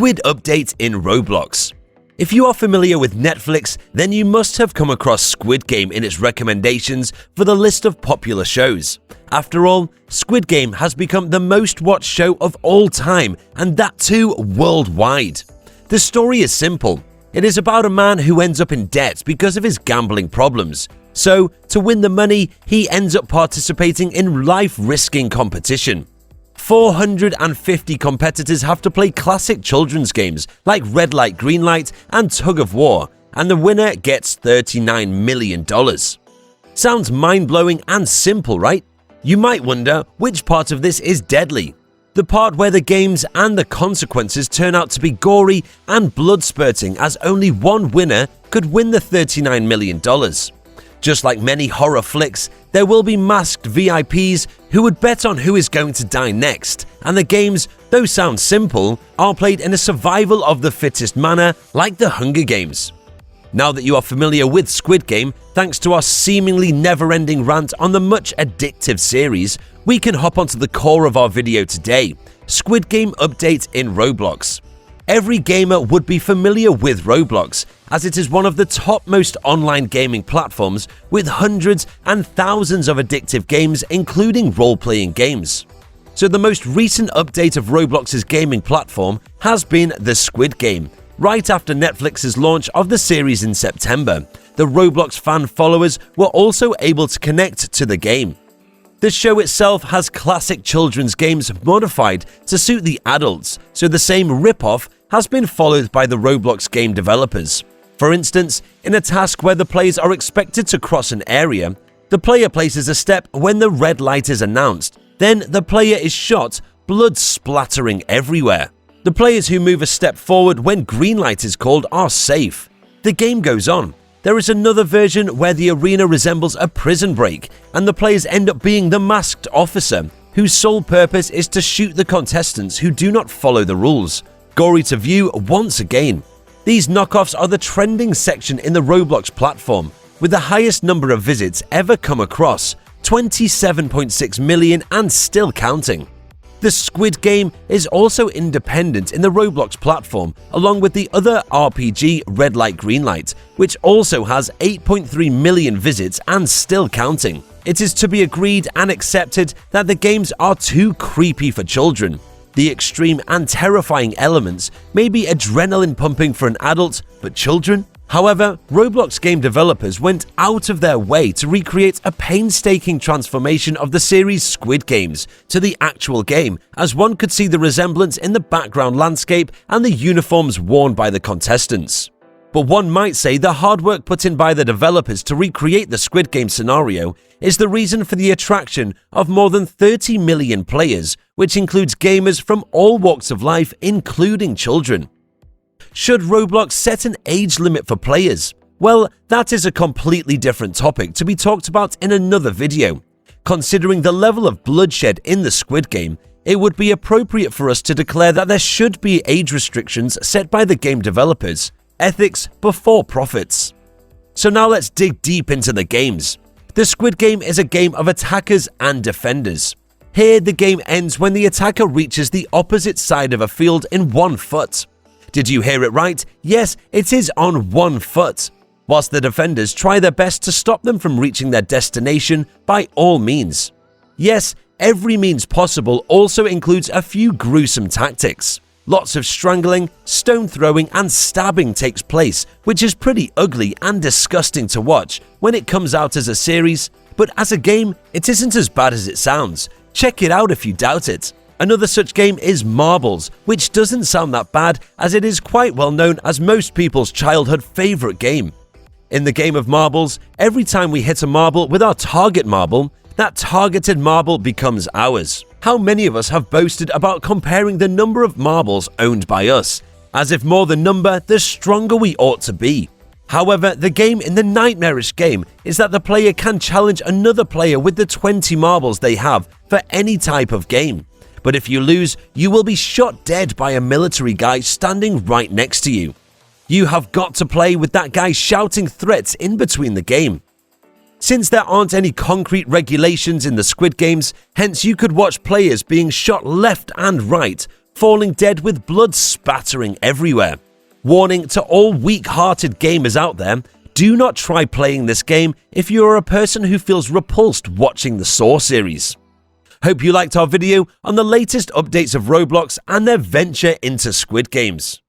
Squid update in Roblox. If you are familiar with Netflix, then you must have come across Squid Game in its recommendations for the list of popular shows. After all, Squid Game has become the most watched show of all time, and that too worldwide. The story is simple. It is about a man who ends up in debt because of his gambling problems. So, to win the money, he ends up participating in life-risking competition. 450 competitors have to play classic children's games like Red Light, Green Light, and Tug of War, and the winner gets $39 million. Sounds mind-blowing and simple, right? You might wonder which part of this is deadly. The part where the games and the consequences turn out to be gory and blood-spurting, as only one winner could win the $39 million. Just like many horror flicks, there will be masked VIPs who would bet on who is going to die next, and the games, though sound simple, are played in a survival of the fittest manner like the Hunger Games. Now that you are familiar with Squid Game, thanks to our seemingly never-ending rant on the much addictive series, we can hop onto the core of our video today: Squid Game update in Roblox. Every gamer would be familiar with Roblox, as it is one of the topmost online gaming platforms with hundreds and thousands of addictive games, including role-playing games. So the most recent update of Roblox's gaming platform has been the Squid Game. Right after Netflix's launch of the series in September, the Roblox fan followers were also able to connect to the game. The show itself has classic children's games modified to suit the adults, so the same rip-off has been followed by the Roblox game developers. For instance, in a task where the players are expected to cross an area, the player places a step when the red light is announced. Then the player is shot, blood splattering everywhere. The players who move a step forward when green light is called are safe. The game goes on. There is another version where the arena resembles a prison break, and the players end up being the masked officer, whose sole purpose is to shoot the contestants who do not follow the rules. Gory to view once again. These knockoffs are the trending section in the Roblox platform, with the highest number of visits ever come across, 27.6 million and still counting. The Squid Game is also independent in the Roblox platform, along with the other RPG Red Light Green Light, which also has 8.3 million visits and still counting. It is to be agreed and accepted that the games are too creepy for children. The extreme and terrifying elements may be adrenaline pumping for an adult, but children? However, Roblox game developers went out of their way to recreate a painstaking transformation of the series Squid Games to the actual game, as one could see the resemblance in the background landscape and the uniforms worn by the contestants. But one might say the hard work put in by the developers to recreate the Squid Game scenario is the reason for the attraction of more than 30 million players, which includes gamers from all walks of life, including children. Should Roblox set an age limit for players? Well, that is a completely different topic to be talked about in another video. Considering the level of bloodshed in the Squid Game, it would be appropriate for us to declare that there should be age restrictions set by the game developers. Ethics before profits. So now let's dig deep into the games. The Squid Game is a game of attackers and defenders. Here, the game ends when the attacker reaches the opposite side of a field in 1 foot. Did you hear it right? Yes, it is on 1 foot. Whilst the defenders try their best to stop them from reaching their destination by all means. Yes, every means possible also includes a few gruesome tactics. Lots of strangling, stone throwing, and stabbing takes place, which is pretty ugly and disgusting to watch when it comes out as a series, but as a game, it isn't as bad as it sounds. Check it out if you doubt it. Another such game is Marbles, which doesn't sound that bad as it is quite well known as most people's childhood favorite game. In the game of Marbles, every time we hit a marble with our target marble, that targeted marble becomes ours. How many of us have boasted about comparing the number of marbles owned by us, as if more the number, the stronger we ought to be. However, the game in the nightmarish game is that the player can challenge another player with the 20 marbles they have for any type of game. But if you lose, you will be shot dead by a military guy standing right next to you. You have got to play with that guy shouting threats in between the game. Since there aren't any concrete regulations in the Squid Games, hence you could watch players being shot left and right, falling dead with blood spattering everywhere. Warning to all weak-hearted gamers out there, do not try playing this game if you are a person who feels repulsed watching the Saw series. Hope you liked our video on the latest updates of Roblox and their venture into Squid Games.